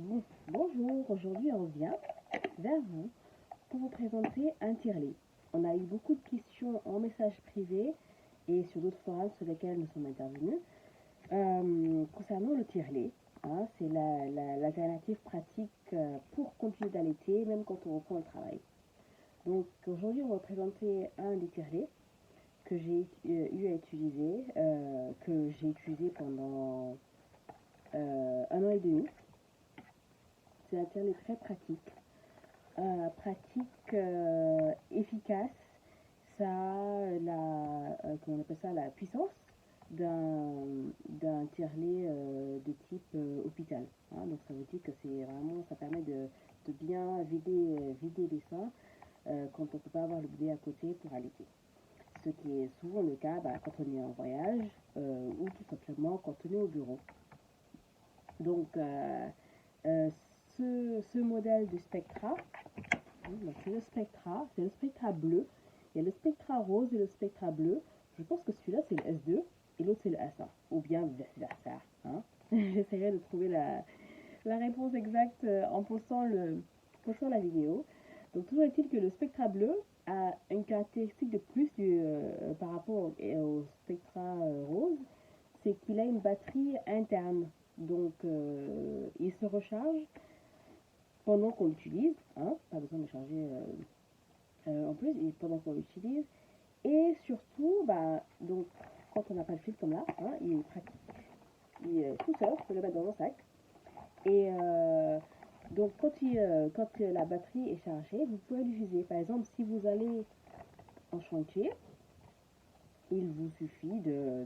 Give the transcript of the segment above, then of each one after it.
Bonjour, aujourd'hui on vient vers vous pour vous présenter un tirelet. On a eu beaucoup de questions en message privé et sur d'autres forums sur lesquels nous sommes intervenus concernant le tirelet. C'est l'alternative pratique pour continuer d'allaiter même quand on reprend le travail. Donc aujourd'hui on va présenter un des tirelets que j'ai eu à utiliser, que j'ai utilisé pendant 1 an et demi. C'est un tirelet très pratique, efficace. Ça a comment on appelle ça, la puissance d'un tirelet de type hôpital. Donc ça veut dire que c'est vraiment, ça permet de bien vider les seins quand on ne peut pas avoir le bébé à côté pour allaiter. Ce qui est souvent le cas quand on est en voyage ou tout simplement quand on est au bureau. Donc ce modèle de Spectra, c'est le Spectra bleu. Il y a le Spectra rose et le Spectra bleu. Je pense que celui-là c'est le S2 et l'autre c'est le S1, ou bien vice versa. J'essaierai de trouver la réponse exacte en postant la vidéo. Donc toujours est-il que le Spectra bleu a une caractéristique de plus par rapport au Spectra rose, c'est qu'il a une batterie interne. Donc il se recharge pendant qu'on l'utilise, pas besoin de charger en plus, pendant qu'on l'utilise. Et surtout, donc, quand on n'a pas le fil comme là, il est pratique. Il est tout seul, on peut le mettre dans un sac. Et donc quand la batterie est chargée, vous pouvez l'utiliser. Par exemple, si vous allez en chantier, il vous suffit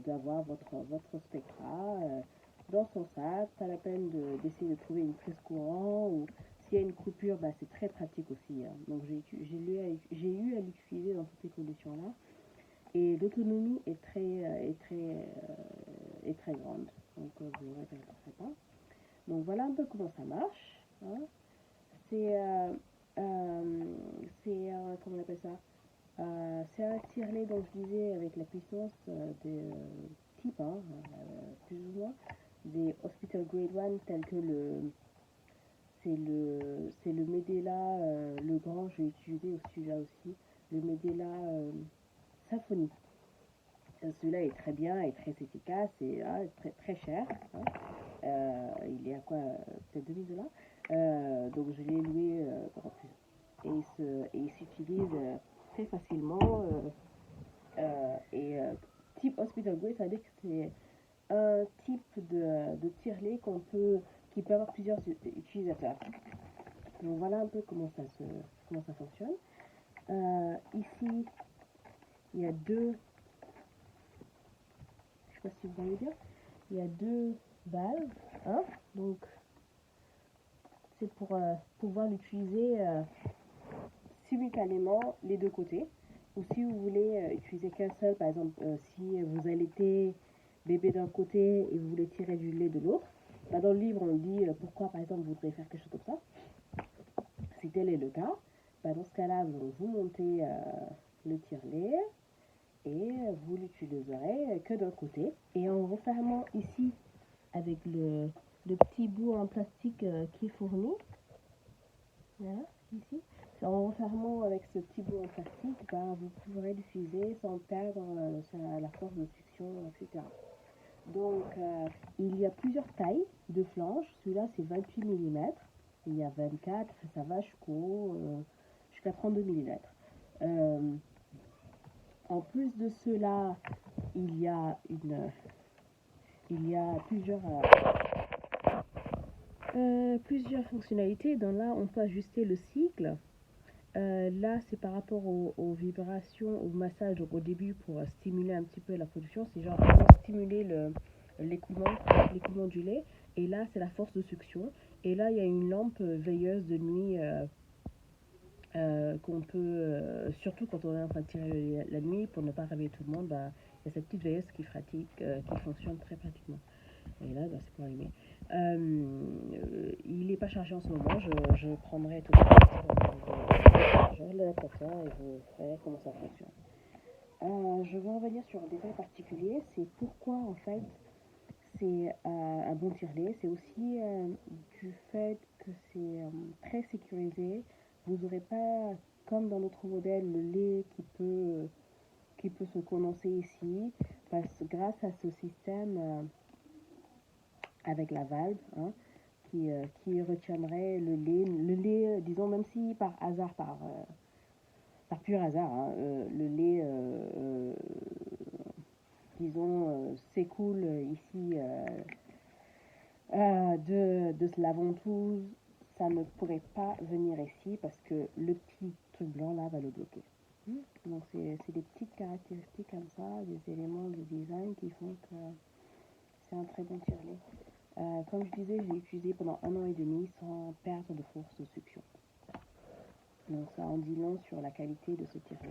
d'avoir votre Spectra dans son sac. Pas la peine d'essayer de trouver une prise courant, ou s'il y a une coupure, c'est très pratique aussi. Donc j'ai eu à l'utiliser dans toutes ces conditions là, et l'autonomie est très grande. Donc je ne répéterai pas. Donc voilà un peu comment ça marche. C'est comment on appelle ça, c'est un tirelet, dont je disais, avec la puissance des types, plus ou moins, des Hospital Grade 1, tels que c'est le Medela, le grand, j'ai utilisé celui-là aussi, le Medela Symphony. Celui-là est très bien et très efficace et très, très cher. Il est à quoi, peut-être $2000. Donc je l'ai loué pendant plus. Et il s'utilise très facilement. Type Hospital Grade, ça veut dire que c'est un type de tirelet qui peut avoir plusieurs utilisateurs. Donc voilà un peu comment ça fonctionne. Ici, il y a deux, je sais pas si vous voyez bien, il y a deux valves, donc c'est pour pouvoir l'utiliser simultanément les deux côtés. Ou si vous voulez utiliser qu'un seul, par exemple si vous allaitez bébé d'un côté et vous voulez tirer du lait de l'autre, dans le livre on dit pourquoi par exemple vous voudrez faire quelque chose comme ça. Si tel est le cas, dans ce cas-là vous montez le tire-lait et vous l'utiliserez que d'un côté. Et en refermant ici avec le petit bout en plastique qui est fourni, voilà, ici, en refermant avec ce petit bout en plastique, vous pourrez l'utiliser sans perdre la force de succion, etc. Donc il y a plusieurs tailles de flanges. Celui-là c'est 28 mm, il y a 24, ça va jusqu'à 32 mm. En plus de cela, il y a plusieurs fonctionnalités. Là on peut ajuster le cycle. Là c'est par rapport aux vibrations, au massage. Donc au début, pour stimuler un petit peu la production, c'est genre stimuler l'écoulement du lait. Et là c'est la force de succion. Et là il y a une lampe veilleuse de nuit qu'on peut, surtout quand on est en train de tirer la nuit, pour ne pas réveiller tout le monde, il y a cette petite veilleuse qui fonctionne très pratiquement. Et là c'est pour allumer. Il n'est pas chargé en ce moment, je prendrai tout de suite l'adaptateur et je vous ferai comment ça fonctionne. Je vais revenir sur un détail particulier, c'est pourquoi en fait c'est un bon tirelet. C'est aussi du fait très sécurisé. Vous n'aurez pas, comme dans notre modèle, le lait qui peut se condenser ici, parce que grâce à ce système avec la valve, hein, qui retiendrait le lait, disons, même si par hasard, par pur hasard, hein, le lait, disons, s'écoule ici de la ventouse, ça ne pourrait pas venir ici parce que le petit truc blanc là va le bloquer. Donc c'est des petites caractéristiques comme ça, des éléments de design qui font que c'est un très bon tire-lait. Comme je disais, j'ai utilisé pendant 1 an et demi sans perdre de force de succion. Donc ça en dit long sur la qualité de ce tire-lait.